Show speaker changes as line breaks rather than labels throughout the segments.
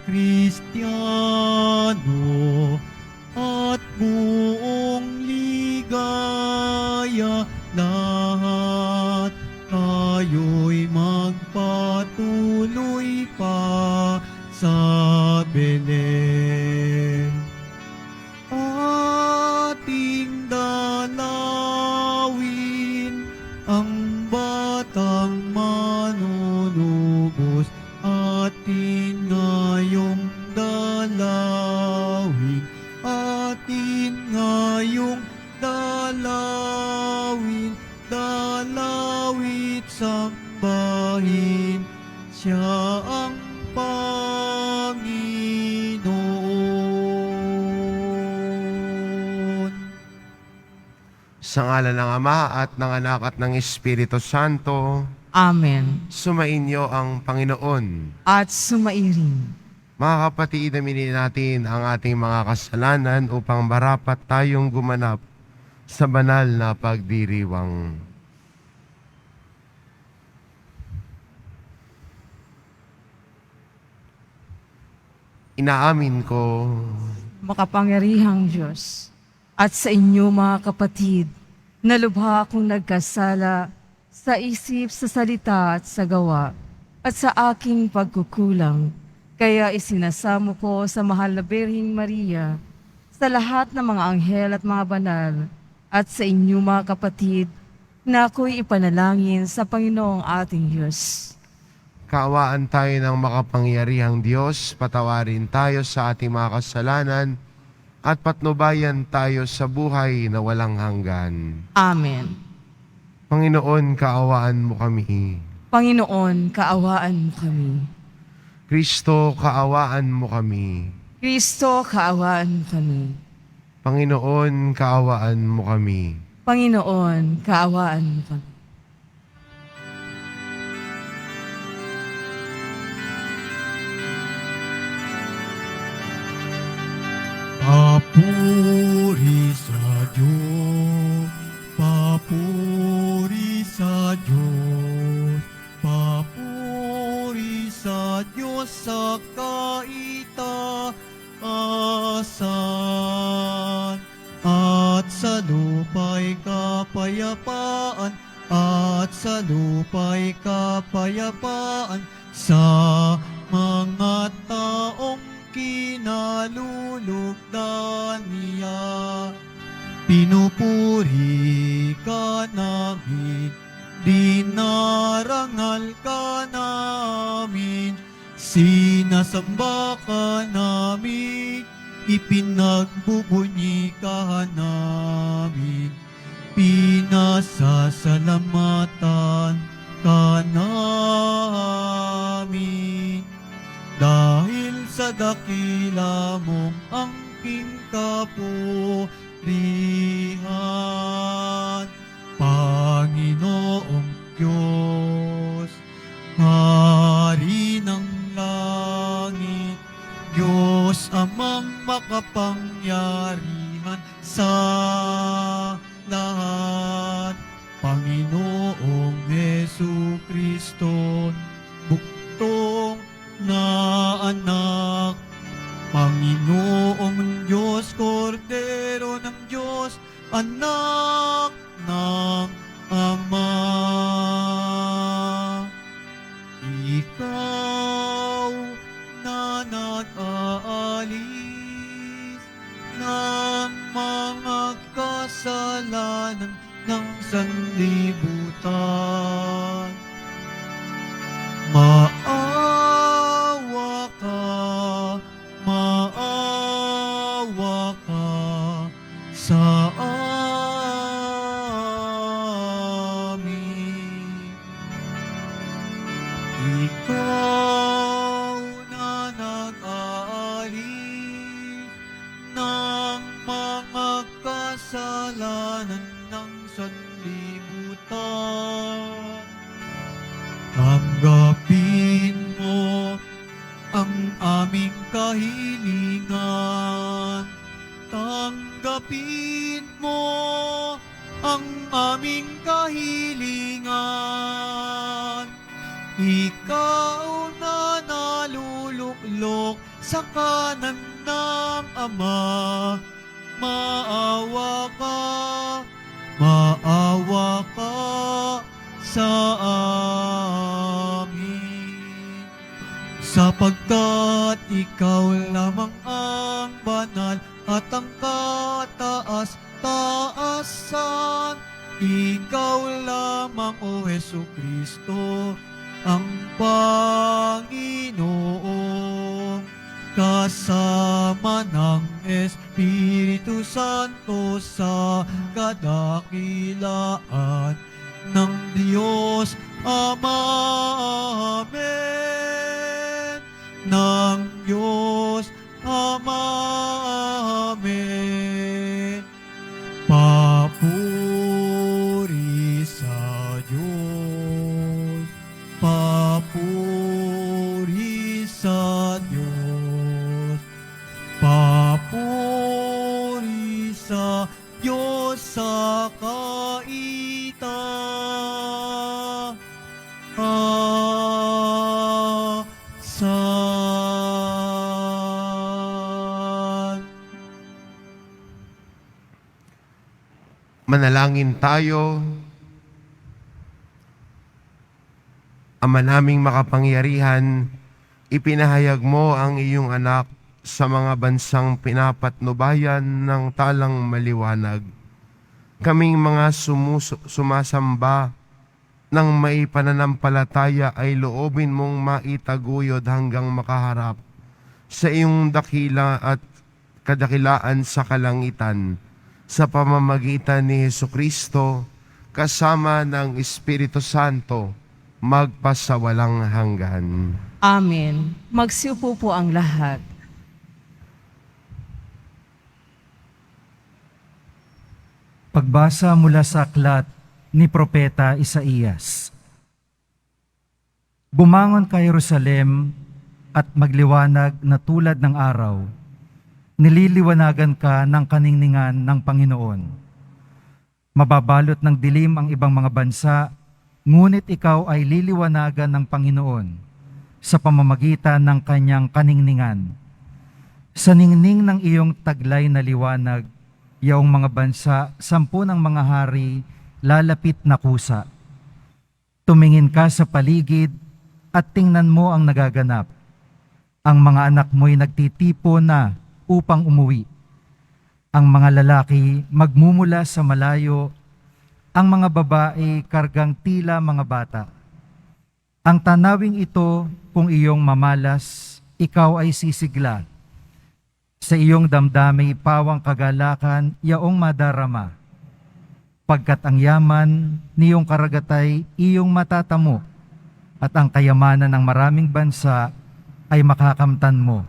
Kristiyano at buong ligaya, lahat tayo'y magpatuloy pa sa Belen. Ating dalawin ang batang manunubos, atin ngayong dalawin, atin ngayong dalawin, dalawit sambahin, siya ang Panginoon.
Sa ngalan ng Ama at ng Anak at ng Espiritu Santo,
Amen.
sumainyo ang Panginoon.
At sumairin.
Mga kapatid, aminin natin ang ating mga kasalanan upang marapat tayong gumanap sa banal na pagdiriwang. Inaamin ko
Makapangyarihang Diyos, at sa inyo mga kapatid, na lubha akong nagkasala sa isip, sa salita at sa gawa, at sa aking pagkukulang. Kaya isinasamo ko sa mahal na Birheng Maria, sa lahat ng mga anghel at mga banal, at sa inyo mga kapatid, na ako'y ipanalangin sa Panginoong ating Diyos.
kaawaan tayo ng makapangyarihang Diyos, patawarin tayo sa ating mga kasalanan, at patnubayan tayo sa buhay na walang hanggan.
Amen.
Panginoon, kaawaan mo kami.
Panginoon, kaawaan mo kami.
Kristo, kaawaan mo kami.
Kristo, kaawaan mo kami.
Panginoon, kaawaan mo kami.
Panginoon, kaawaan mo kami.
Papuri sa Diyos, papuri sa Diyos, papuri sa Diyos sa kaitaasan, at sa lupa'y kapayapaan, at sa lupa'y kapayapaan sa mga taong kinalulugdan niya. Pinupuri ka namin, dinarangal ka namin, sinasamba ka namin, ipinagbubunyi ka namin, pinasasalamatan ka namin. Dahil sa dakila mong angking kapurihan, Panginoong Diyos, Hari ng langit, Diyos amang makapangyarihan sa lahat, Panginoong Jesucristo, buktong na anak, Panginoong Diyos, Kordero ng Diyos, anak ng Ama. Ikaw na nag-aalis ng mga kasalanan ng sanlibutan, maawa ka sa amin. Ikaw na nag-aalis ng mga kasalanan ng sanlibutan, tanggapin mo ang aming kahilingan. Tanggapin mo ang aming kahilingan. Ikaw na naluluklok bulok sa kanan ng Ama. Maawa ka sa amin. Sapagkat ikaw lamang ang banal at ang kataas-taasan. Ikaw lamang, O Jesucristo, ang Panginoon, kasama ng Espiritu Santo sa kadakilaan ng Diyos Ama. Amen. Ng Diyos Ama. Amen. Papuri sa Diyos. Papuri sa Diyos. Papuri sa Diyos sa kaitaasan.
Manalangin tayo. Ama naming makapangyarihan, ipinahayag mo ang iyong anak sa mga bansang pinapatnubayan ng talang maliwanag. Kaming mga sumasamba ng may pananampalataya ay loobin mong maitaguyod hanggang makaharap sa iyong dakila at kadakilaan sa kalangitan sa pamamagitan ni Jesucristo kasama ng Espiritu Santo magpasawalang hanggan.
Amen. Magsiupo po ang lahat.
Pagbasa mula sa aklat ni Propeta Isaías. Bumangon ka Jerusalem at magliwanag na tulad ng araw. Nililiwanagan ka ng kaningningan ng Panginoon. Mababalot ng dilim ang ibang mga bansa, ngunit ikaw ay liliwanagan ng Panginoon sa pamamagitan ng kanyang kaningningan. Sa ningning ng iyong taglay na liwanag, yaong mga bansa, 10 ng mga hari, lalapit na kusa. Tumingin ka sa paligid at tingnan mo ang nagaganap. Ang mga anak mo'y nagtitipo na upang umuwi. Ang mga lalaki magmumula sa malayo, ang mga babae kargang tila mga bata. Ang tanawing ito, kung iyong mamalas, ikaw ay sisigla. Sa iyong damdamay pawang kagalakan, yaong madarama. Pagkat ang yaman niyong karagatay iyong matatamo, at ang kayamanan ng maraming bansa ay makakamtan mo.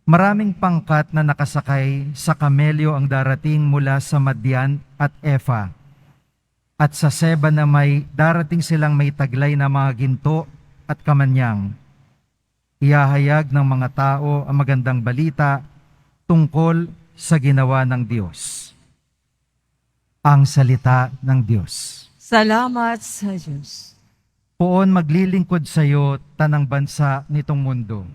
Maraming pangkat na nakasakay sa kamelyo ang darating mula sa Madian at Efa. At sa Seba na may darating silang may taglay na mga ginto at kamanyang. Ihahayag ng mga tao ang magandang balita tungkol sa ginawa ng Diyos. Ang salita ng Diyos.
Salamat sa Diyos.
Poon maglilingkod sa iyo tanang bansa nitong mundo.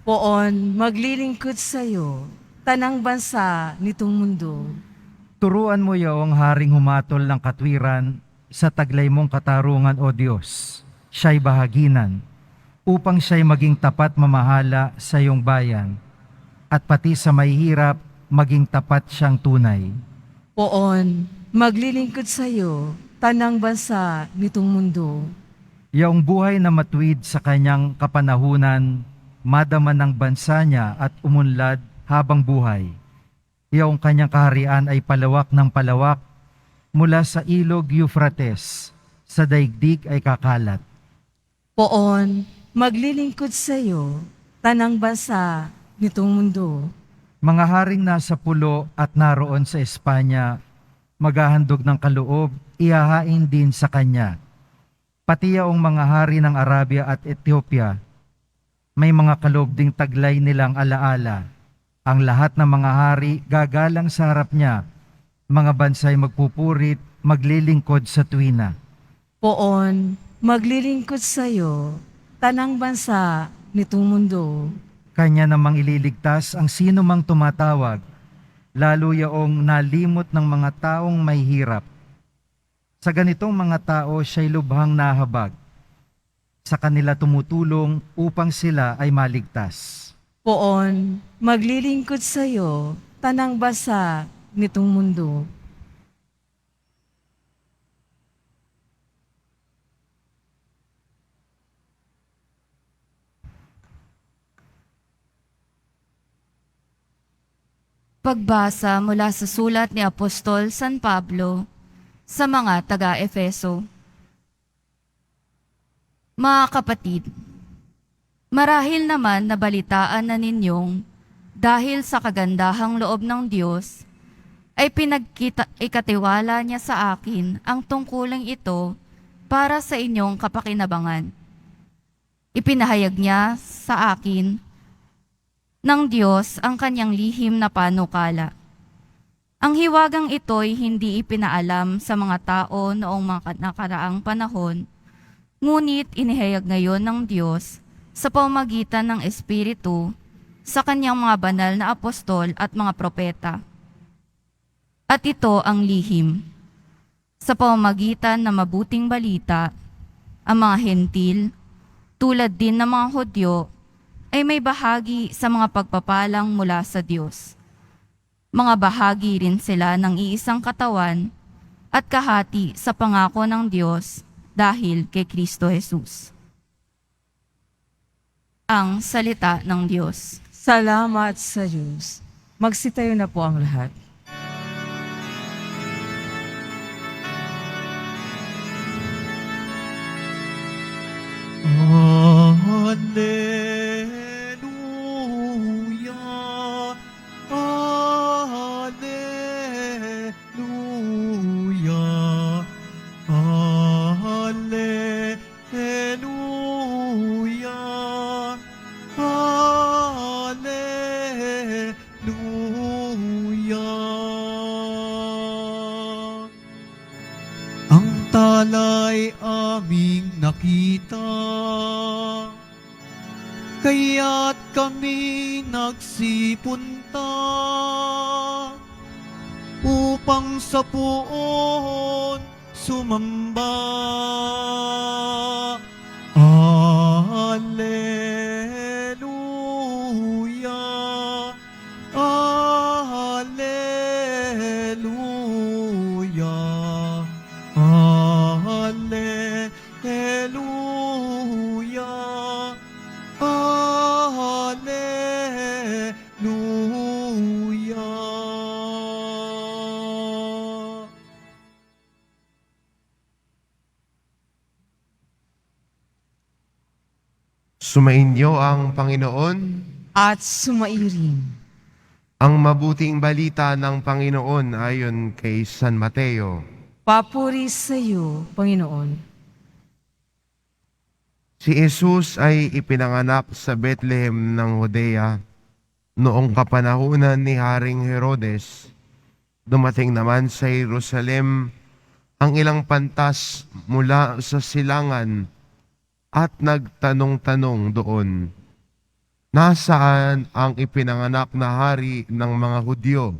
Poon maglilingkod sa iyo, tanang bansa nitong mundo.
Turuan mo yaong haring humatol ng katwiran sa taglay mong katarungan, O Diyos. Siya'y bahaginan, upang siya'y maging tapat mamahala sa iyong bayan, at pati sa mahihirap maging tapat siyang tunay.
Poon maglilingkod sa iyo, tanang bansa nitong mundo.
Yaong buhay na matuwid sa kanyang kapanahunan, madama ng bansa niya at umunlad habang buhay. Yaong kanyang kaharian ay palawak ng palawak, mula sa ilog Euphrates, sa daigdig ay kakalat.
Poon maglilingkod sa iyo, tanang bansa nitong mundo.
Mga haring nasa pulo at naroon sa Espanya, maghahandog ng kaloob, ihahain din sa kanya. Pati yaong mga hari ng Arabia at Ethiopia, may mga kaloob ding taglay nilang alaala. Ang lahat ng mga hari gagalang sa harap niya, mga bansay magpupurit, maglilingkod sa tuwina.
Poon maglilingkod sa iyo, tanang bansa nitong mundo.
Kanya namang ililigtas ang sino mang tumatawag, lalo yaong nalimot ng mga taong may hirap. Sa ganitong mga tao siya'y lubhang nahabag. Sa kanila tumutulong upang sila ay maligtas.
Poon, maglilingkod sa iyo, tanang basa nitong mundo.
Pagbasa mula sa sulat ni Apostol San Pablo sa mga taga-Efeso. Mga kapatid, marahil naman nabalitaan na ninyong dahil sa kagandahang loob ng Diyos ay ikatiwala niya sa akin ang tungkuling ito para sa inyong kapakinabangan. Ipinahayag niya sa akin ng Diyos ang kanyang lihim na panukala. Ang hiwagang ito'y hindi ipinaalam sa mga tao noong mga nakaraang panahon, ngunit inihayag ngayon ng Diyos sa pamamagitan ng Espiritu sa kanyang mga banal na apostol at mga propeta. At ito ang lihim. Sa pamamagitan ng mabuting balita, ang mga hentil, tulad din ng mga Hudyo, ay may bahagi sa mga pagpapalang mula sa Diyos. Mga bahagi rin sila ng iisang katawan at kahati sa pangako ng Diyos dahil kay Kristo Jesus. Ang salita ng Diyos.
Salamat sa Diyos. Magsitayo na po ang lahat.
Alleluia, Alleluia, Alleluia, Alleluia. Ang tala'y aming nakita, kaya't kami nagsipunta upang sa puon sumamba. Alleluia, Alleluia, Alleluia, Alleluia.
Sumainyo ang Panginoon.
At sumairin.
Ang mabuting balita ng Panginoon ayon kay San Mateo.
Papuri sa iyo, Panginoon.
Si Jesus ay ipinanganak sa Bethlehem ng Judea noong kapanahunan ni Haring Herodes. Dumating naman sa Jerusalem ang ilang pantas mula sa silangan at nagtanong-tanong doon, nasaan ang ipinanganak na hari ng mga Hudyo?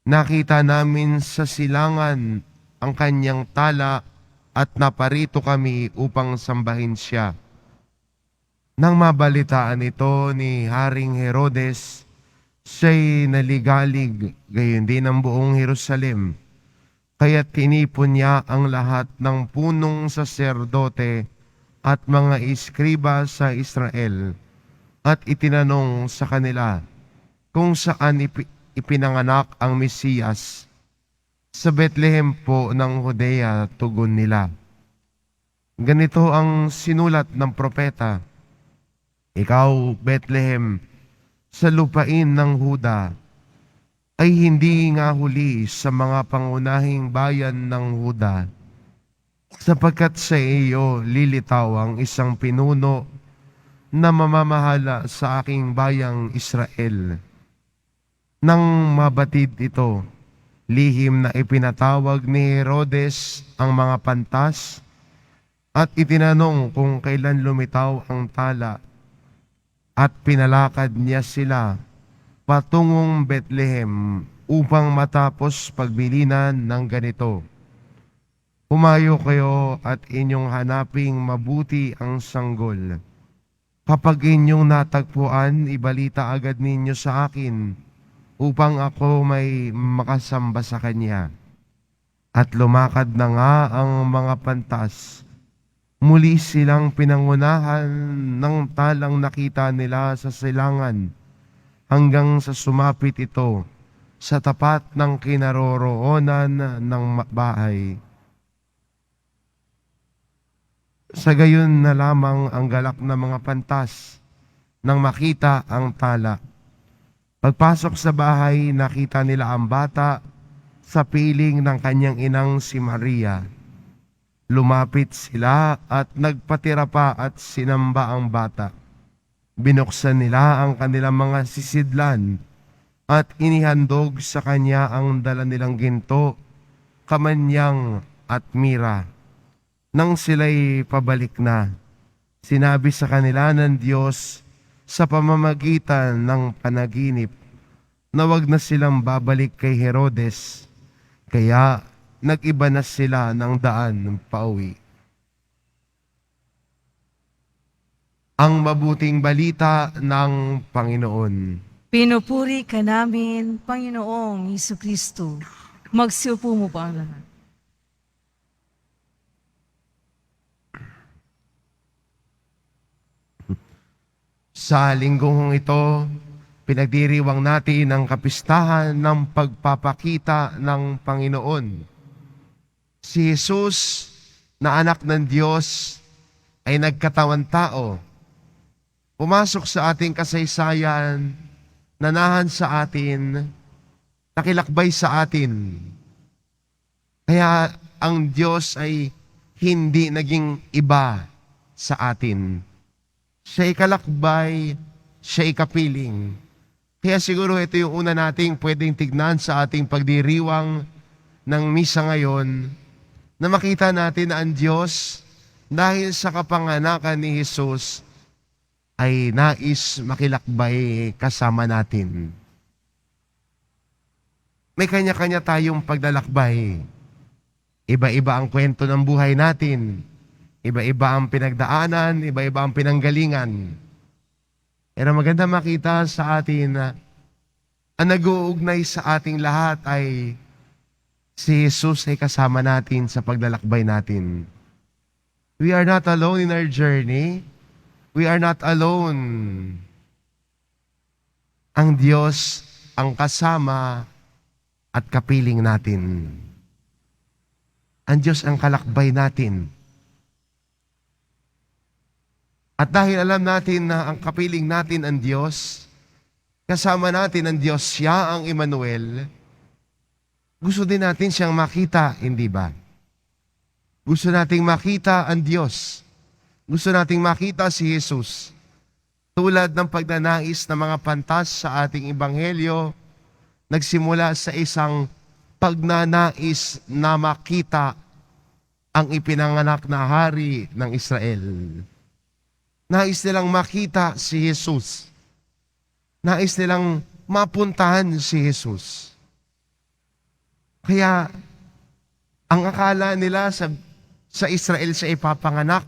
Nakita namin sa silangan ang kanyang tala at naparito kami upang sambahin siya. Nang mabalitaan ito ni Haring Herodes, siya'y naligalig, gayon din ang buong Jerusalem. Kaya't tinipon niya ang lahat ng punong saserdote at mga iskriba sa Israel at itinanong sa kanila kung saan ipinanganak ang Mesiyas. Sa Bethlehem po ng Judea, tugon nila. Ganito ang sinulat ng propeta, Ikaw, Bethlehem, sa lupain ng Huda, ay hindi nga huli sa mga pangunahing bayan ng Huda, sapagkat sa iyo lilitaw ang isang pinuno na mamamahala sa aking bayang Israel. Nang mabatid ito, lihim na ipinatawag ni Herodes ang mga pantas at itinanong kung kailan lumitaw ang tala at pinalakad niya sila patungong Bethlehem upang matapos pagbilinan ng ganito. Humayo kayo at inyong hanaping mabuti ang sanggol. Kapag inyong natagpuan, ibalita agad ninyo sa akin upang ako may makasamba sa kanya. At lumakad na nga ang mga pantas. Muli silang pinangunahan ng talang nakita nila sa silangan hanggang sa sumapit ito sa tapat ng kinaroroonan ng bahay. Sa gayon na lamang ang galak ng mga pantas nang makita ang tala. Pagpasok sa bahay, nakita nila ang bata sa piling ng kanyang inang si Maria. Lumapit sila at nagpatira pa at sinamba ang bata. Binuksan nila ang kanilang mga sisidlan at inihandog sa kanya ang dala nilang ginto, kamanyang at mira. Nang sila'y pabalik na, sinabi sa kanila ng Diyos sa pamamagitan ng panaginip na wag na silang babalik kay Herodes, kaya nag-iba na sila ng daan pauwi. Ang mabuting balita ng Panginoon.
Pinupuri ka namin, Panginoong Hesukristo. Magsiupo mo ba ang lahat?
Sa linggong ito, pinagdiriwang natin ang kapistahan ng pagpapakita ng Panginoon. Si Jesus na anak ng Diyos ay nagkatawan tao. Pumasok sa ating kasaysayan, nanahan sa atin, nakilakbay sa atin. Kaya ang Diyos ay hindi naging iba sa atin. Siya'y kalakbay, siya'y kapiling. Kaya siguro ito yung una nating pwedeng tignan sa ating pagdiriwang ng misa ngayon, na makita natin na ang Diyos, dahil sa kapanganakan ni Jesus, ay nais makilakbay kasama natin. May kanya-kanya tayong paglalakbay. Iba-iba ang kwento ng buhay natin. Iba-iba ang pinagdaanan, iba-iba ang pinanggalingan. Pero maganda makita sa atin na ang nag-uugnay sa ating lahat ay si Jesus ay kasama natin sa paglalakbay natin. We are not alone in our journey. We are not alone. Ang Diyos ang kasama at kapiling natin. Ang Diyos ang kalakbay natin. At dahil alam natin na ang kapiling natin ang Diyos, kasama natin ang Diyos, siya ang Emmanuel, gusto din natin siyang makita, hindi ba? Gusto nating makita ang Diyos. Gusto nating makita si Jesus. Tulad ng pagnanais ng mga pantas sa ating ebanghelyo, nagsimula sa isang pagnanais na makita ang ipinanganak na hari ng Israel. Nais nilang makita si Jesus. Nais nilang mapuntahan si Jesus. Kaya, ang akala nila sa Israel siya ipapanganak.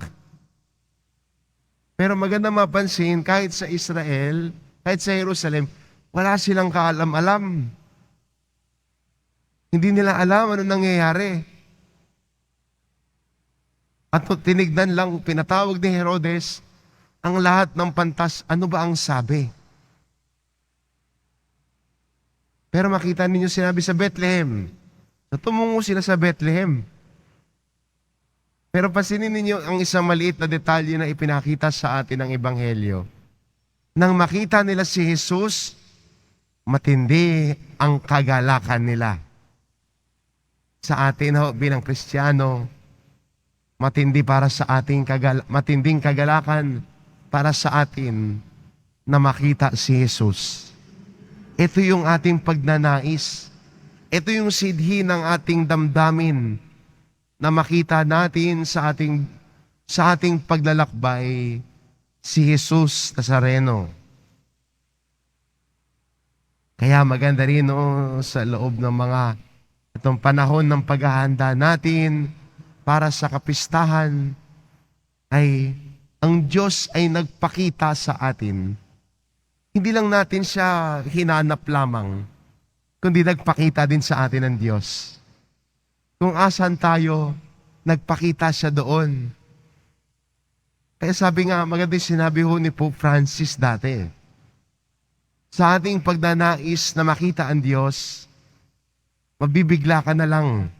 Pero maganda mapansin, kahit sa Israel, kahit sa Jerusalem, wala silang kaalam-alam. Hindi nila alam ano nangyayari. At tinignan lang, pinatawag ni Herodes, ang lahat ng pantas, ano ba ang sabi? Pero makita ninyo sinabi sa Bethlehem. So tumungo sila sa Bethlehem. Pero pansinin ninyo ang isang maliit na detalye na ipinakita sa atin ng Ebanghelyo. Nang makita nila si Jesus, matindi ang kagalakan nila. Sa atin bilang Kristiyano, matinding kagalakan para sa atin na makita si Jesus. Ito yung ating pagnanais. Ito yung sidhi ng ating damdamin na makita natin sa ating paglalakbay si Jesus Nazareno. Kaya maganda rin sa loob ng itong panahon ng paghahanda natin para sa kapistahan ay ang Diyos ay nagpakita sa atin. Hindi lang natin siya hinanap lamang, kundi nagpakita din sa atin ng Diyos. Kung asan tayo, nagpakita siya doon. Kaya sabi nga, maganda yung sinabi ho ni Pope Francis dati, sa ating pagnanais na makita ang Diyos, mabibigla ka na lang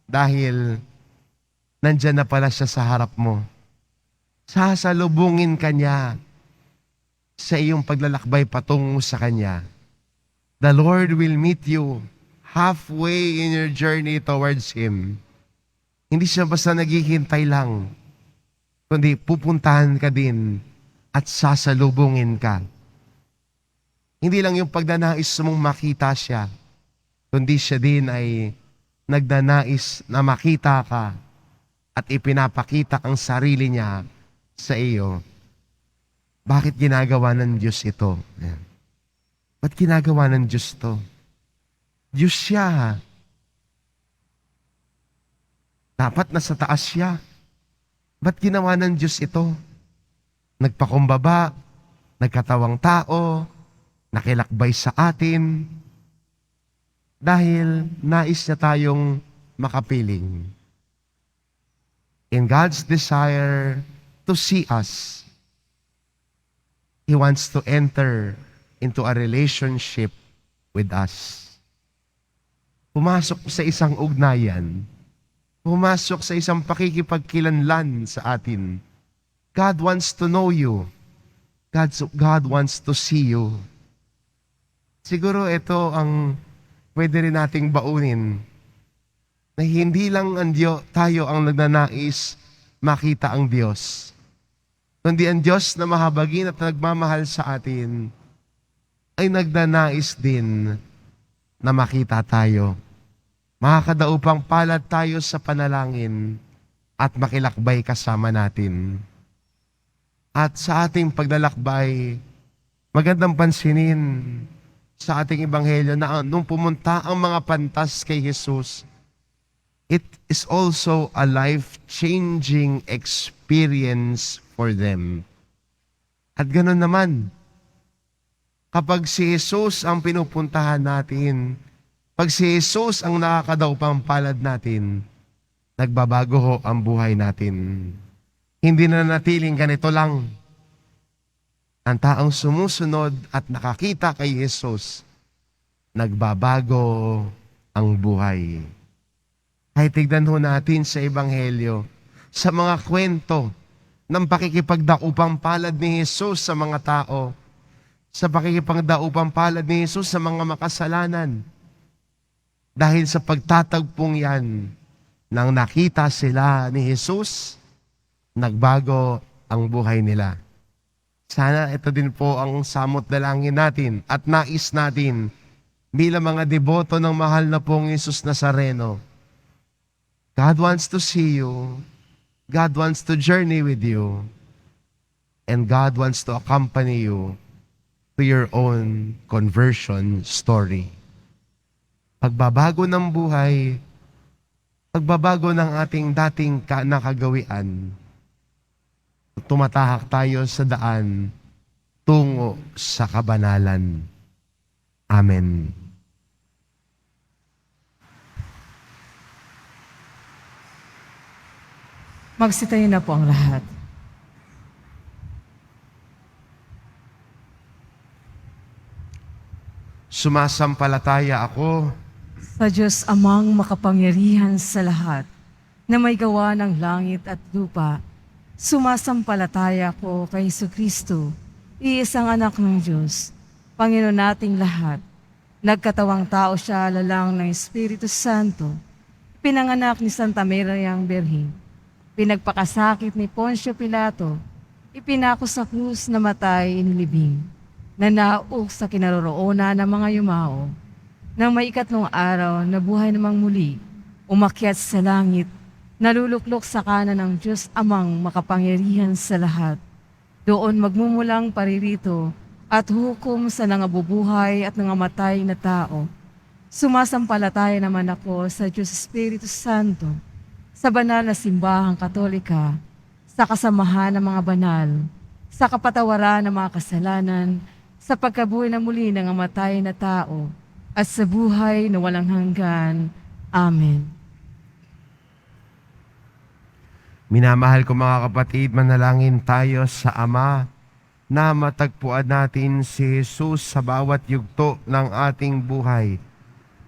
dahil nandyan na pala siya sa harap mo. Sasalubungin ka niya sa iyong paglalakbay patungo sa Kanya. The Lord will meet you halfway in your journey towards Him. Hindi siya basta naghihintay lang, kundi pupuntahan ka din at sasalubungin ka. Hindi lang yung pagdanais mong makita siya, kundi siya din ay nagdanais na makita ka at ipinapakita ang sarili niya sa iyo. Bakit ginagawa ng Diyos ito? Ba't ginagawa ng Diyos to? Diyos siya. Dapat nasa taas siya. Ba't ginawa ng Diyos ito? Nagpakumbaba, nagkatawang tao, nakilakbay sa atin, dahil nais niya tayong makapiling. In God's desire to see us, He wants to enter into a relationship with us. Pumasok sa isang ugnayan, pumasok sa isang pakikipagkilanlan sa atin. God wants to know you. God wants to see you. Siguro ito ang pwede rin nating baunin, na hindi lang tayo ang nagnanais makita ang Diyos, kundi ang Diyos na mahabagin at nagmamahal sa atin ay nagnanais din na makita tayo. Makakadaupang palad tayo sa panalangin at makilakbay kasama natin. At sa ating paglalakbay, magandang pansinin sa ating ebanghelyo na nung pumunta ang mga pantas kay Jesus, it is also a life-changing experience for them. At ganoon naman, kapag si Jesus ang pinupuntahan natin, pag si Jesus ang nakakadaupang palad natin, nagbabago ho ang buhay natin. Hindi na natiling ganito lang. Ang taong sumusunod at nakakita kay Jesus, nagbabago ang buhay. Kahit tignan ho natin sa Ebanghelyo, sa mga kwento ng pakikipagdaupang palad ni Jesus sa mga tao, sa pakikipagdaupang palad ni Jesus sa mga makasalanan. Dahil sa pagtatagpong yan, nang nakita sila ni Jesus, nagbago ang buhay nila. Sana ito din po ang samot dalangin natin at nais natin bilang mga deboto ng mahal na pong Jesus Nazareno. God wants to see you. God wants to journey with you. And God wants to accompany you to your own conversion story. Pagbabago ng buhay, pagbabago ng ating dating nakagawian, tumatahak tayo sa daan tungo sa kabanalan. Amen.
Magsitayo na po ang lahat.
Sumasampalataya ako
Sa Diyos Amang makapangyarihan sa lahat, na may gawa ng langit at lupa, sumasampalataya ko kay Jesucristo, iisang anak ng Diyos, Panginoon nating lahat. Nagkatawang tao siya lalang ng Espiritu Santo, pinanganak ni Santa Mariang Birhen, pinagpakasakit ni Poncio Pilato, ipinako sa krus na matay inilibing, nanaog sa kinaroroonan ng mga yumao, nang may ikatlong araw na buhay namang muli, umakyat sa langit, naluluklok sa kanan ng Diyos Amang makapangyarihan sa lahat, Doon magmumulang paririto at hukom sa nangabubuhay at nangamatay na tao. Sumasampalataya naman ako sa Diyos Espiritu Santo, sa banal na simbahang katolika, sa kasamahan ng mga banal, sa kapatawaran ng mga kasalanan, sa pagkabuhay na muli ng amatay na tao, at sa buhay na walang hanggan. Amen.
Minamahal ko mga kapatid, manalangin tayo sa Ama na matagpuan natin si Jesus sa bawat yugto ng ating buhay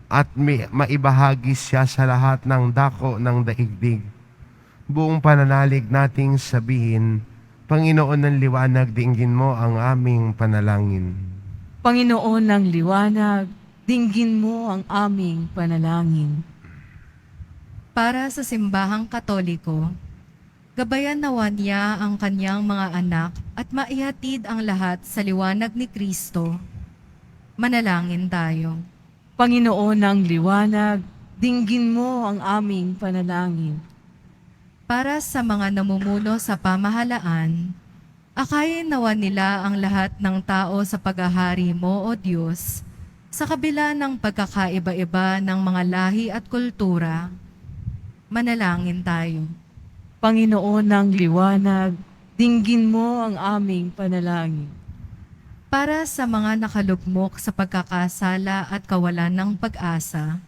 at maibahagi siya sa lahat ng dako ng daigdig. Buong pananalig nating sabihin, Panginoon ng liwanag, dinggin mo ang aming panalangin.
Panginoon ng liwanag, dinggin mo ang aming panalangin.
Para sa simbahang katoliko, gabayan nawa niya ang kanyang mga anak at maihatid ang lahat sa liwanag ni Kristo. Manalangin tayo.
Panginoon ng liwanag, dinggin mo ang aming panalangin.
Para sa mga namumuno sa pamahalaan, akayin nawa nila ang lahat ng tao sa paghahari mo, O Diyos, sa kabila ng pagkakaiba-iba ng mga lahi at kultura. Manalangin tayo.
Panginoon ng liwanag, dinggin mo ang aming panalangin.
Para sa mga nakalugmok sa pagkakasala at kawalan ng pag-asa,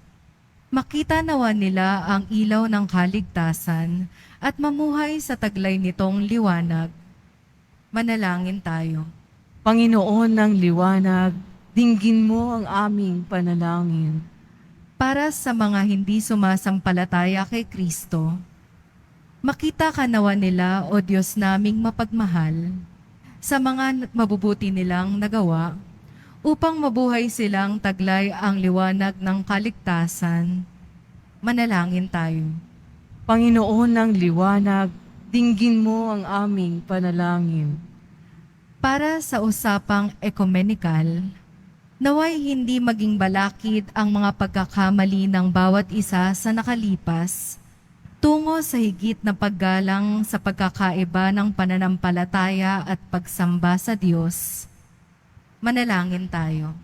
makita nawa nila ang ilaw ng kaligtasan at mamuhay sa taglay nitong liwanag. Manalangin tayo.
Panginoon ng liwanag, dinggin mo ang aming panalangin.
Para sa mga hindi sumasampalataya kay Kristo, makita ka nawa nila, O Diyos naming mapagmahal, sa mga mabubuti nilang nagawa, upang mabuhay silang taglay ang liwanag ng kaligtasan. Manalangin tayo.
Panginoon ng liwanag, dinggin mo ang aming panalangin.
Para sa usapang ekumenikal, naway hindi maging balakid ang mga pagkakamali ng bawat isa sa nakalipas, tungo sa higit na paggalang sa pagkakaiba ng pananampalataya at pagsamba sa Diyos. Manalangin tayo.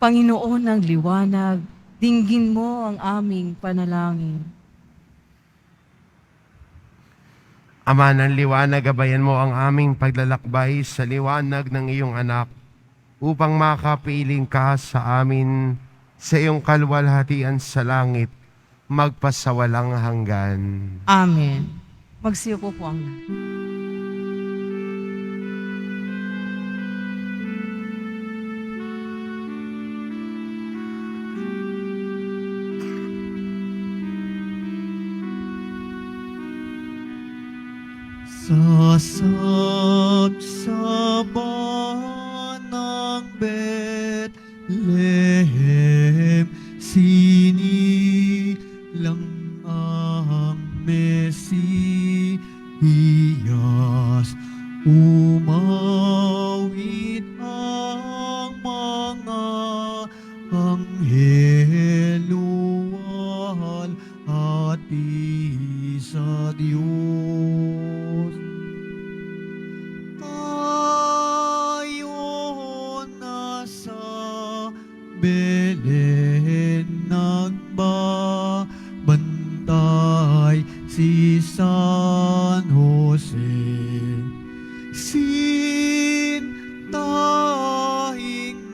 Panginoon ng liwanag, dinggin mo ang aming panalangin.
Ama ng liwanag, gabayan mo ang aming paglalakbay sa liwanag ng iyong anak upang makapiling ka sa amin sa iyong kalwalhatian sa langit magpasawalang hanggan.
Amen. Magsiupo po ang lahat.
Sasabsaban ng Bethlehem, sinilang ang Mesiyas. Umawit ang mga angheluan at sa Diyos. Tayo nasa Belen nagbabantay si San Jose. Sintahing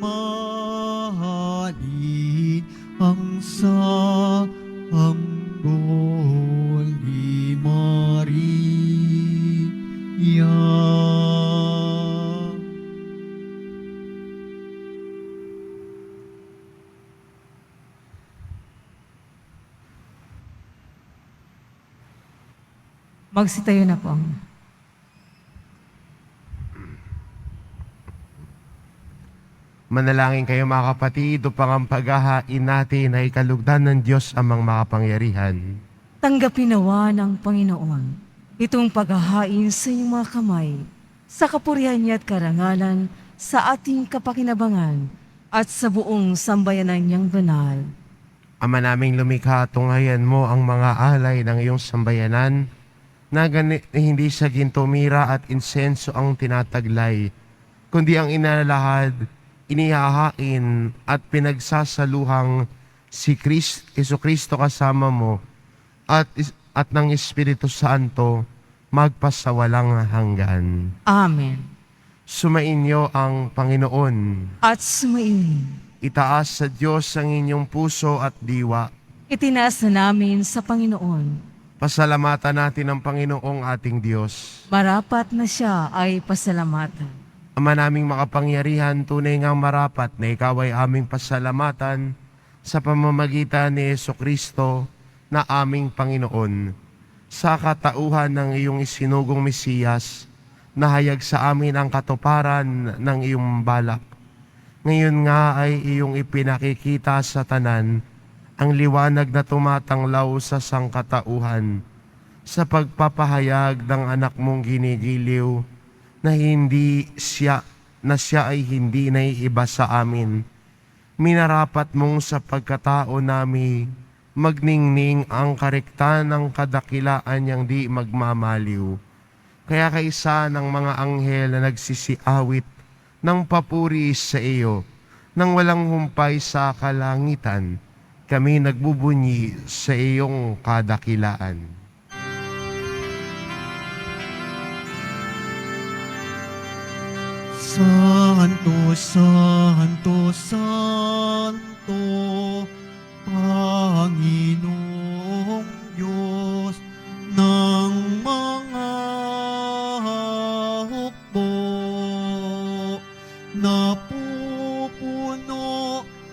mahalin ang sanggol ni Maria.
Magsitayo na po ang
Manalangin kayo mga kapatid upang ang paghahain natin ay kalugdan ng Diyos amang makapangyarihan.
tanggapin nawa ng Panginoon itong paghahain sa iyong mga kamay, sa kapurihan niya at karangalan, sa ating kapakinabangan, at sa buong sambayanan niyang banal.
Ama naming lumikha, tunghayan mo ang mga alay ng iyong sambayanan hindi sa ginto, mira at insenso ang tinataglay, kundi ang inalahad, inihahain at pinagsasaluhang si Kristo kasama mo at ng Espiritu Santo magpasawalang hanggan.
Amen.
Sumainyo ang Panginoon.
At sumainin.
Itaas sa Diyos ang inyong puso at diwa.
Itinaas na namin sa Panginoon.
Pasalamatan natin ang Panginoong ating Diyos.
Marapat na siya ay pasalamatan.
Ama naming makapangyarihan, tunay ngang marapat na ikaw ay aming pasalamatan sa pamamagitan ni Jesucristo na aming Panginoon. Sa katauhan ng iyong isinugong Mesiyas, nahayag sa amin ang katuparan ng iyong balak. Ngayon nga ay iyong ipinakikita sa tanan ang liwanag na tumatanglaw sa sangkatauhan sa pagpapahayag ng anak mong ginigiliw na siya ay hindi naiiba sa amin. Minarapat mong sa pagkatao nami magningning ang kariktan ng kadakilaan niyang di magmamaliw. Kaya kaisa ng mga anghel na nagsisiawit ng papuri sa iyo nang walang humpay sa kalangitan, kami nagbubunyi sa iyong kadakilaan.
Santo, Santo, Santo, Panginoong Diyos ng mga hukbo. Napupuno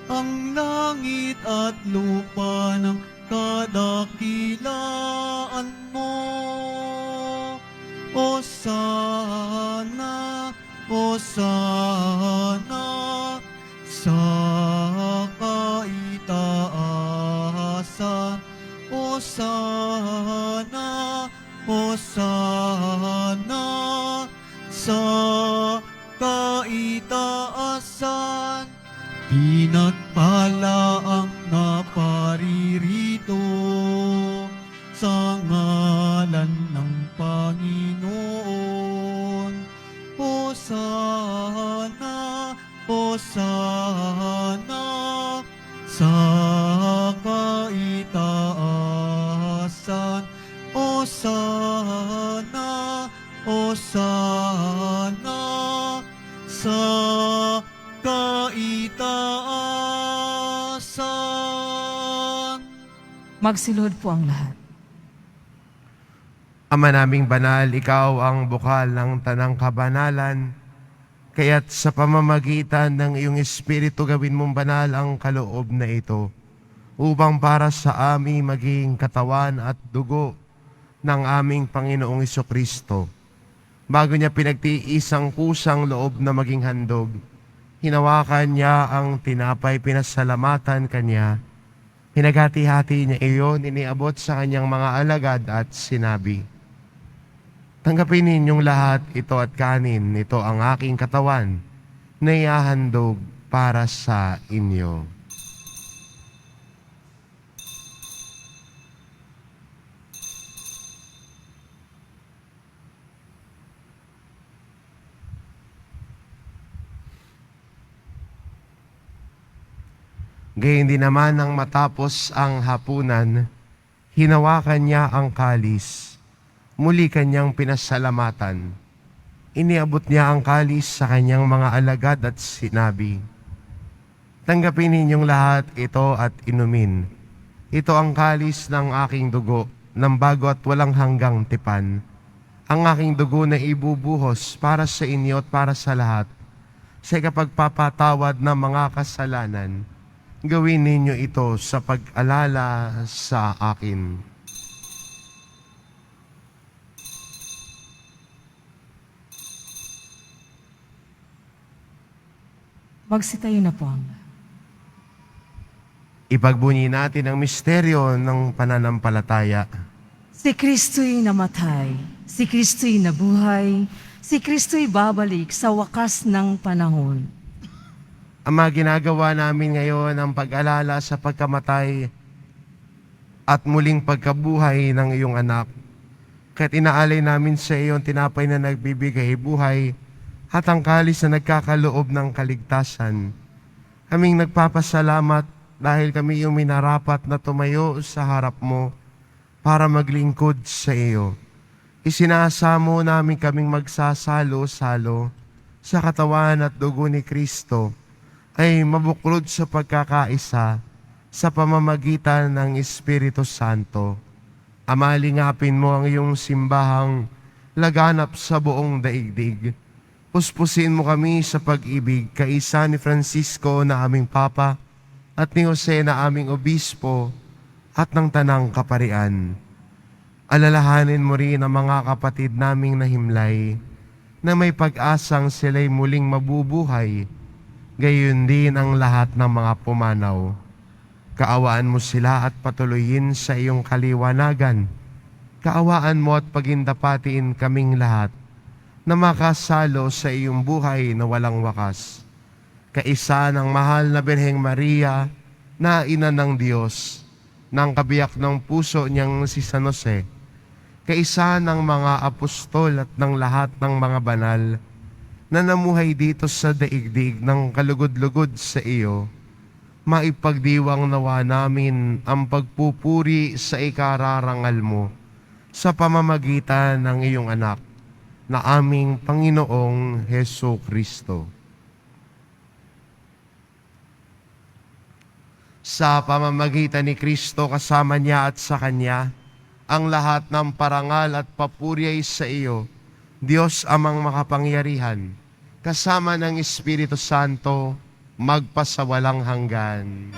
ang langit at lupa ng kadakilaan mo. Hosana, Hosana sa kaitaasan. Hosana, Hosana sa kaitaasan. Pinagpala ang naparirito sa ngalan ng Panginoon. Hosana, Hosana sa kaitaasan. Hosana, Hosana sa kaitaasan.
Magsilod po ang lahat.
Ama naming banal, ikaw ang bukal ng tanang kabanalan, kaya't sa pamamagitan ng iyong Espiritu gawin mong banal ang kaloob na ito, upang para sa amin maging katawan at dugo ng aming Panginoong Jesucristo. Bago niya pinagtiis ang kusang loob na maging handog, hinawakan niya ang tinapay, pinasalamatan kanya, pinaghati-hati niya iyon, iniabot sa kanyang mga alagad at sinabi, "Tanggapin ninyong lahat ito at kanin, ito ang aking katawan na ihahandog para sa inyo." Gayun din naman nang matapos ang hapunan, hinawakan niya ang kalis. Muli kanyang pinasalamatan. Iniabot niya ang kalis sa kanyang mga alagad at sinabi, "Tanggapin ninyong lahat ito at inumin. Ito ang kalis ng aking dugo, ng bago at walang hanggang tipan. Ang aking dugo na ibubuhos para sa inyo at para sa lahat, sa ikapagpapatawad ng mga kasalanan. Gawin ninyo ito sa pag-alala sa akin."
Magsitayo na po ang lahat.
Ipagbunyi natin ang misteryo ng pananampalataya.
Si Kristo'y namatay, si Kristo'y nabuhay, si Kristo'y babalik sa wakas ng panahon.
Ama, ginagawa namin ngayon ang pag-alala sa pagkamatay at muling pagkabuhay ng iyong anak. Kahit inaalay namin sa iyo ang tinapay na nagbibigay buhay at ang kalis na nagkakaloob ng kaligtasan. Kaming nagpapasalamat dahil kami yung minarapat na tumayo sa harap mo para maglingkod sa iyo. Isinasamo namin kaming magsasalo-salo sa katawan at dugo ni Kristo ay mabuklod sa pagkakaisa sa pamamagitan ng Espiritu Santo. Amalingapin mo ang iyong simbahang laganap sa buong daigdig. Puspusin mo kami sa pag-ibig kaisa ni Francisco na aming Papa at ni Jose na aming Obispo at ng Tanang Kaparian. Alalahanin mo rin ang mga kapatid naming nahimlay na may pag-asang sila'y muling mabubuhay, gayon din ang lahat ng mga pumanaw. Kaawaan mo sila at patuloyin sa iyong kaliwanagan. Kaawaan mo at pagindapatiin kaming lahat na makasalo sa iyong buhay na walang wakas. Kaisa ng mahal na Birheng Maria na ina ng Diyos, ng kabiyak ng puso niyang si San Jose, kaisa ng mga apostol at ng lahat ng mga banal na namuhay dito sa daigdig ng kalugod-lugod sa iyo, maipagdiwang nawa namin ang pagpupuri sa ikararangal mo sa pamamagitan ng iyong anak na aming Panginoong Heso Kristo. Sa pamamagitan ni Kristo kasama niya at sa Kanya, ang lahat ng parangal at papuri ay sa iyo, Diyos amang makapangyarihan, kasama ng Espiritu Santo, magpasawalang hanggan.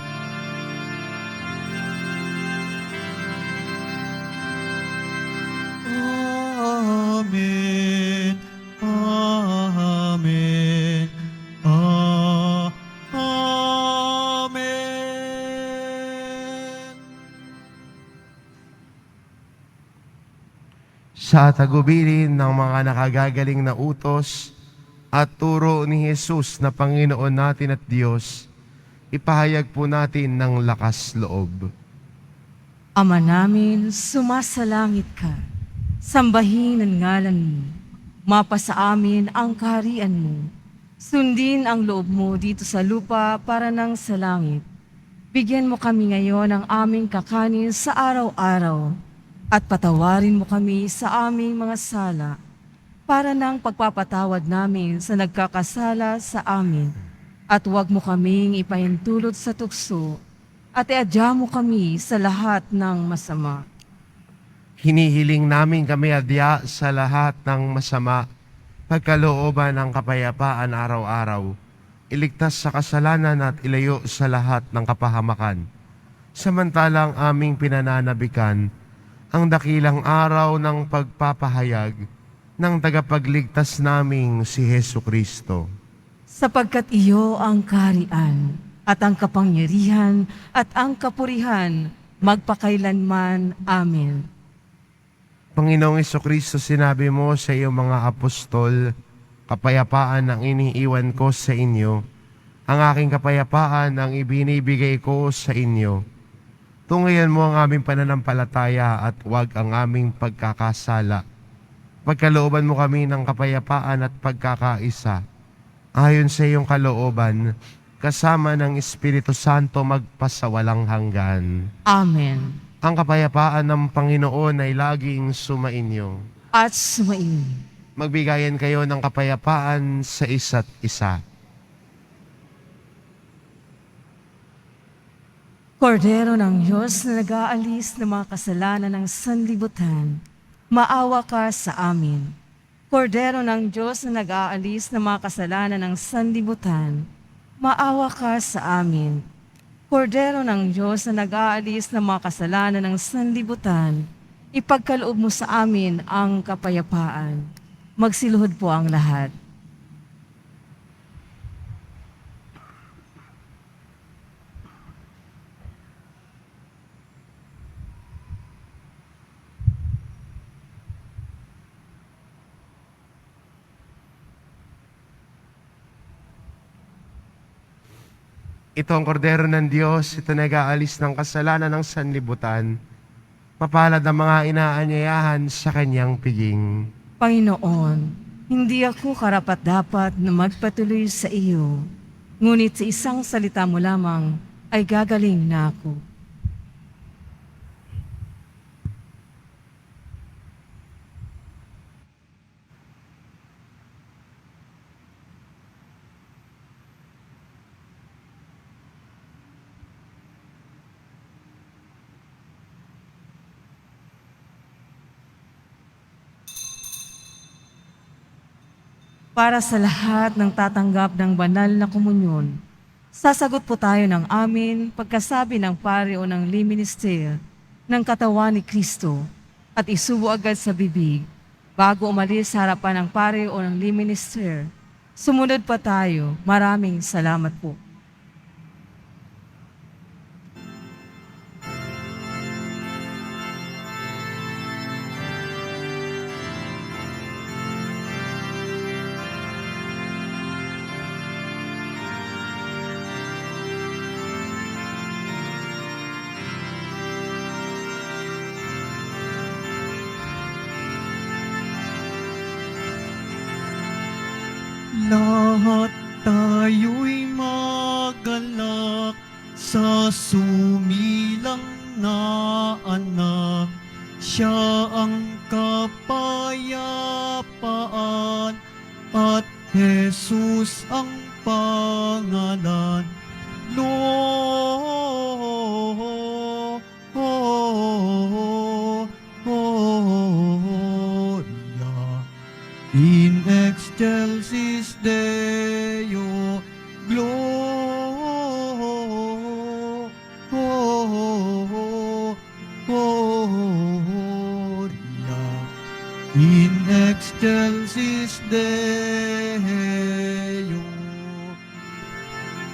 Amen. Amen. Amen.
Sa tagubilin ng mga nakagagaling na utos at turo ni Jesus na Panginoon natin at Diyos, ipahayag po natin ng lakas loob.
Ama namin, sumasalangit ka. Sambahin ang ngalan mo. Mapasa amin ang kaharian mo. Sundin ang loob mo dito sa lupa para nang sa langit. Bigyan mo kami ngayon ng aming kakanin sa araw-araw. At patawarin mo kami sa aming mga sala para nang pagpapatawad namin sa nagkakasala sa amin. At huwag mo kaming ipahintulot sa tukso at iadya mo kami sa lahat ng masama.
Hinihiling namin kami adya sa lahat ng masama, pagkalooban ng kapayapaan araw-araw, iligtas sa kasalanan at ilayo sa lahat ng kapahamakan. Samantalang aming pinananabikan ang dakilang araw ng pagpapahayag ng tagapagligtas naming si Hesu Kristo.
Sapagkat iyo ang kaharian at ang kapangyarihan at ang kapurihan magpakailanman. Amen.
Panginoong Jesucristo, sinabi mo sa iyong mga apostol, kapayapaan ang iniiwan ko sa inyo, ang aking kapayapaan ang ibinibigay ko sa inyo. Tungayan mo ang aming pananampalataya at huwag ang aming pagkakasala. Pagkalooban mo kami ng kapayapaan at pagkakaisa, ayon sa iyong kalooban, kasama ng Espiritu Santo magpasawalang hanggan.
Amen.
Ang kapayapaan ng Panginoon ay laging sumainyo.
At sumain.
Magbigayan kayo ng kapayapaan sa isa't isa.
Kordero ng Diyos na nag-aalis ng mga kasalanan ng sanlibutan, maawa ka sa amin. Kordero ng Diyos na nag-aalis ng mga kasalanan ng sanlibutan, maawa ka sa amin. Kordero ng Diyos na nag-aalis ng mga kasalanan ng sanlibutan, ipagkaloob mo sa amin ang kapayapaan. Magsiluhod po ang lahat.
Ito ang kordero ng Diyos, ito nag-aalis ng kasalanan ng sanlibutan. Mapalad ang mga inaanyayahan sa kanyang piging.
Panginoon, hindi ako karapat-dapat na magpatuloy sa iyo, ngunit sa isang salita mo lamang ay gagaling na ako. Para sa lahat ng tatanggap ng banal na komunyon, sasagot po tayo ng amin pagkasabi ng pari o ng liminister ng katawan ni Kristo at isubo agad sa bibig bago umalis sa harapan ng pari o ng liminister. Sumunod pa tayo. Maraming salamat po.
Lahat tayo'y magalak sa sumilang na anak. Siya ang kapayapaan at Jesus ang pangalan. Gloria in excelsis Deo, Gloria in excelsis Deo.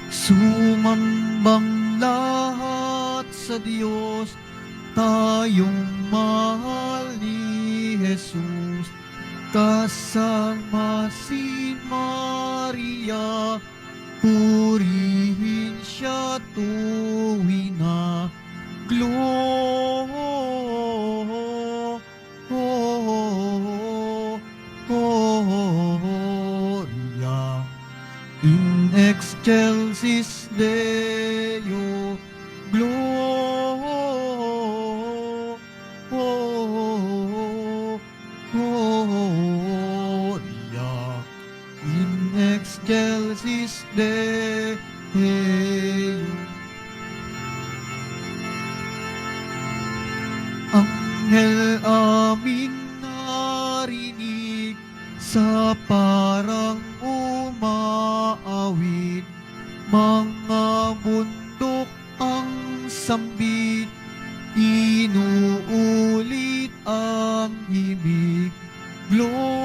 Sumambang lahat sa Diyos, tayong mahal ni Jesus. Kasama si Maria, purihin siya tuwing na Gloria in excelsis Deo, Gloria in excelsis Deo. Anghel amin narinig sa parang umaawit, mga bundok ang sambit, inuulit ang himig. Gloria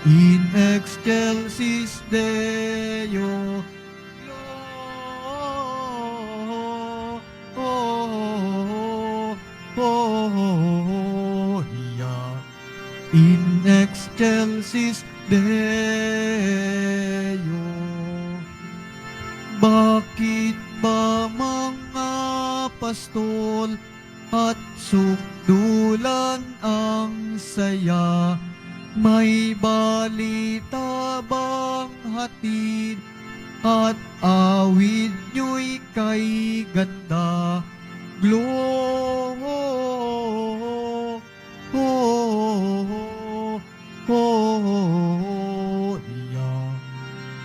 in excelsis Deo, Gloria in excelsis Deo. Bakit ba mga pastol at sukdulan ang saya? May balita bang hatid at awit nyo'y kay ganda? Gloria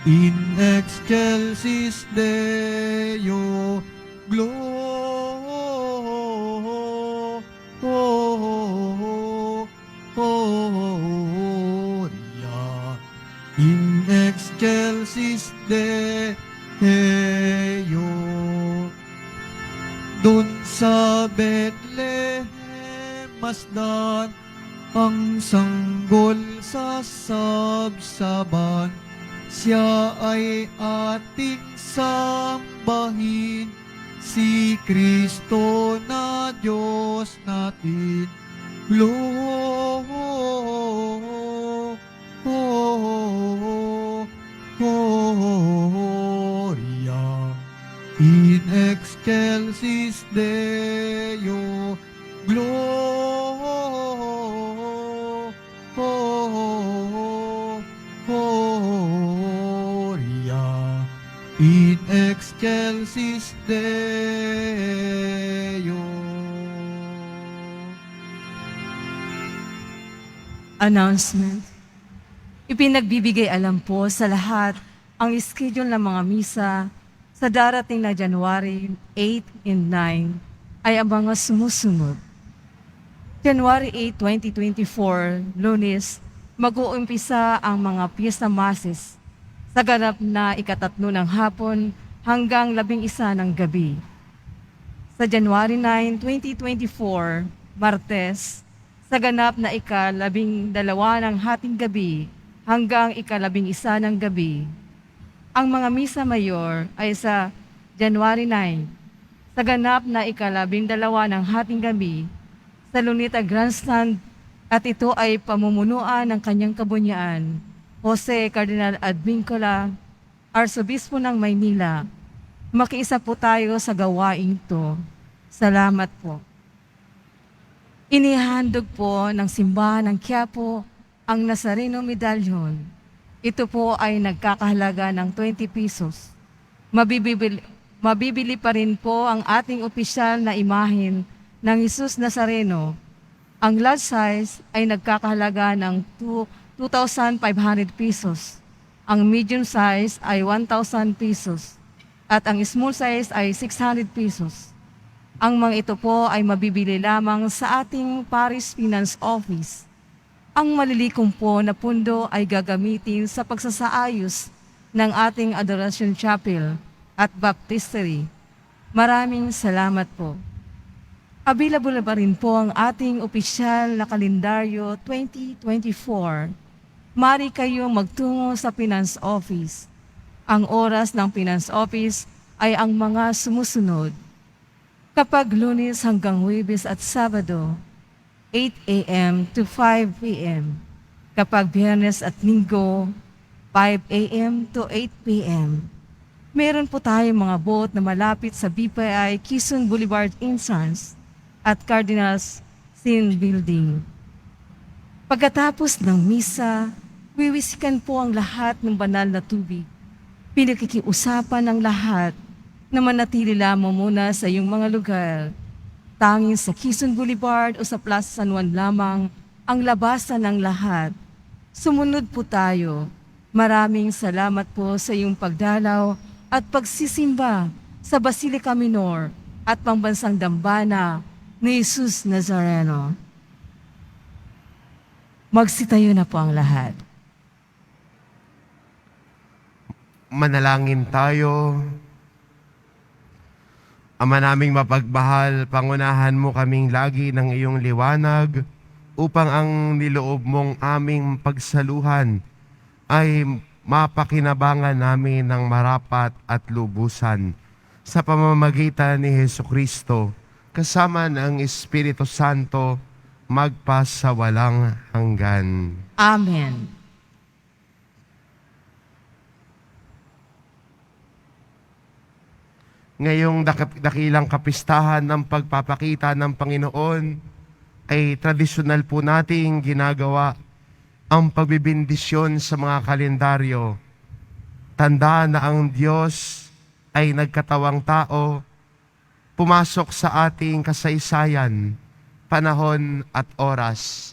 in excelsis Deo, Gloria in excelsis Deo. Dun sa Bethlehem, masdan ang sanggol sa sabsaban. Siya ay ating sambahin, si Kristo na Diyos natin. Gloria in excelsis Deo.
Announcement. Ipinagbibigay alam po sa lahat ang schedule ng mga misa sa darating na January 8 and 9 ay ang mga sumusunod. January 8, 2024, Lunes, mag-uumpisa ang mga Fiesta Masses sa ganap na 13 ng hapon hanggang 11 ng gabi. Sa January 9, 2024, Martes, sa ganap na 12 ng hating gabi hanggang 11 ng gabi. Ang mga misa mayor ay sa January 9, sa ganap na 12 ng hating gabi sa Luneta Grandstand, at ito ay pamumunuan ng kanyang kabunyaan, Jose Cardinal Advincula, Arsobispo ng Maynila. Makiisa po tayo sa gawain ito. Salamat po. Inihandog po ng simbahan ng Quiapo ang Nazareno Medallion. Ito po ay nagkakahalaga ng 20 pesos. Mabibili pa rin po ang ating opisyal na imahen ng Jesus Nazareno. Ang large size ay nagkakahalaga ng 2,500 pesos. Ang medium size ay 1,000 pesos. At ang small size ay 600 pesos. Ang mga ito po ay mabibili lamang sa ating Paris Finance Office. Ang malilikom po na pundo ay gagamitin sa pagsasaayos ng ating Adoration Chapel at Baptistery. Maraming salamat po. Available pa rin po ang ating opisyal na kalendaryo 2024. Mari kayong magtungo sa Finance Office. Ang oras ng Finance Office ay ang mga sumusunod. Kapag Lunes hanggang Huwebes at Sabado, 8 a.m. to 5 p.m. Kapag Biyernes at Linggo, 5 a.m. to 8 p.m. Meron po tayong mga booth na malapit sa BPI Quezon Boulevard Entrance at Cardinals Sin Building. Pagkatapos ng misa, wiwisikan po ang lahat ng banal na tubig. Pinakikiusapan ng lahat na manatili lamang muna sa iyong mga lugar. Tanging sa Quezon Boulevard o sa Plaza San Juan lamang ang labasan ng lahat. Sumunod po tayo. Maraming salamat po sa iyong pagdalaw at pagsisimba sa Basilica Minor at Pambansang Dambana ni Jesus Nazareno. Magsitayo na po ang lahat.
Manalangin tayo. Ama naming mapagmahal, pangunahan mo kaming lagi ng iyong liwanag upang ang niloob mong aming pagsaluhan ay mapakinabangan namin ng marapat at lubusan sa pamamagitan ni Hesukristo kasama ng Espiritu Santo magpasawalang hanggan.
Amen.
Ngayong dakilang kapistahan ng pagpapakita ng Panginoon ay tradisyonal po nating ginagawa ang pagbibindisyon sa mga kalendaryo. Tandaan na ang Diyos ay nagkatawang tao, pumasok sa ating kasaysayan, panahon at oras.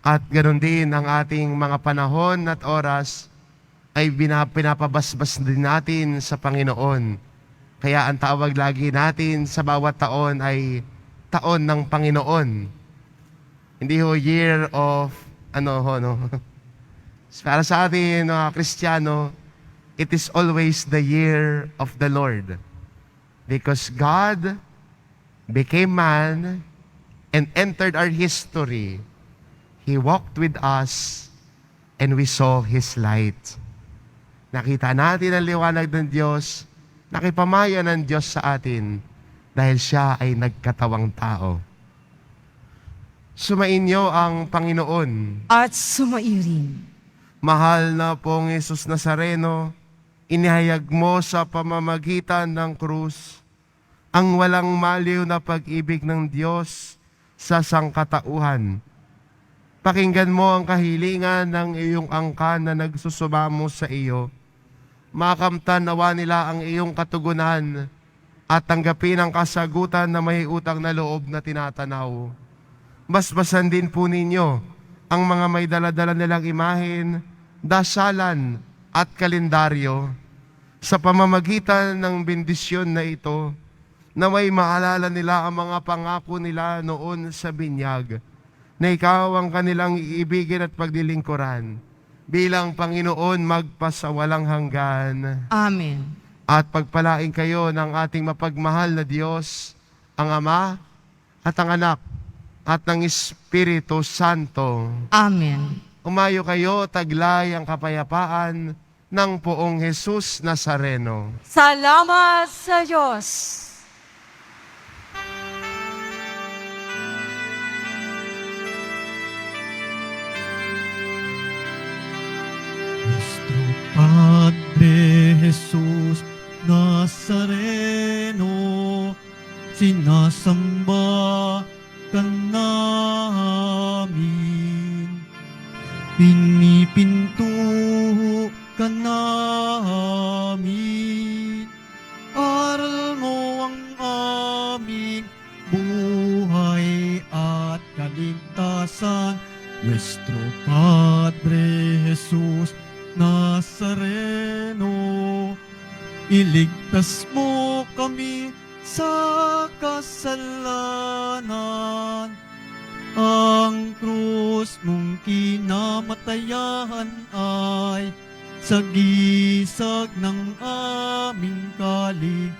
At ganoon din ang ating mga panahon at oras ay pinapabasbas din natin sa Panginoon. Kaya ang tawag lagi natin sa bawat taon ay taon ng Panginoon. Hindi ho year of Para sa atin, mga Kristiyano, it is always the year of the Lord. Because God became man and entered our history. He walked with us and we saw His light. Nakita natin ang liwanag ng Diyos, nakipamaya ng Diyos sa atin dahil siya ay nagkatawang tao. Sumainyo ang Panginoon.
At sumairin.
Mahal na pong Jesus Nazareno, inihayag mo sa pamamagitan ng krus ang walang maliw na pag-ibig ng Diyos sa sangkatauhan. Pakinggan mo ang kahilingan ng iyong angkan na nagsusumamo sa iyo makamtan nawa nila ang iyong katugunan at tanggapin ang kasagutan na may utang na loob na tinatanaw. Basbasan din po ninyo ang mga may daladala nilang imahen, dasalan at kalendaryo. Sa pamamagitan ng bendisyon na ito, na may maalala nila ang mga pangako nila noon sa binyag, na ikaw ang kanilang iibigin at pagdilingkuran bilang Panginoon magpasawalang hanggan.
Amen.
At pagpalain kayo ng ating mapagmahal na Diyos, ang Ama at ang Anak at ng Espiritu Santo.
Amen.
Umayo kayo, taglay ang kapayapaan ng Poong Jesus Nazareno.
Salamat sa Diyos.
Nuestro Padre Jesus Nazareno, sinasamba ka namin, pinipinto ka namin, aral mo ang aming buhay at kaligtasan. Nuestro Padre Jesus Nazareno, iligtas mo kami sa kasalanan. Ang krus mong kinamatayan ay sagisag ng aming kaligtasan.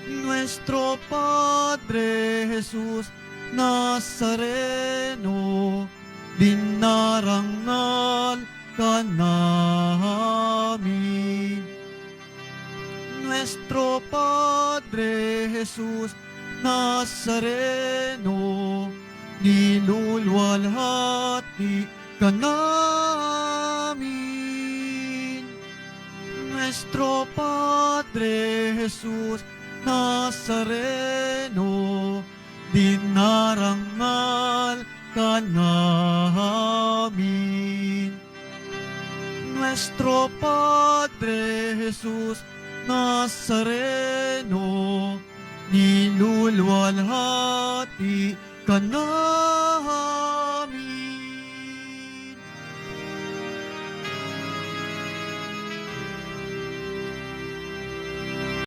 Nuestro Padre Jesus Nazareno, dinarangal ka namin. Nuestro Padre Jesus Nazareno, nilulwalhati ka namin. Nuestro Padre Jesus Nazareno, dinarangal ka namin. Nuestro Padre Jesus Nazareno, nilulwalhati ka namin.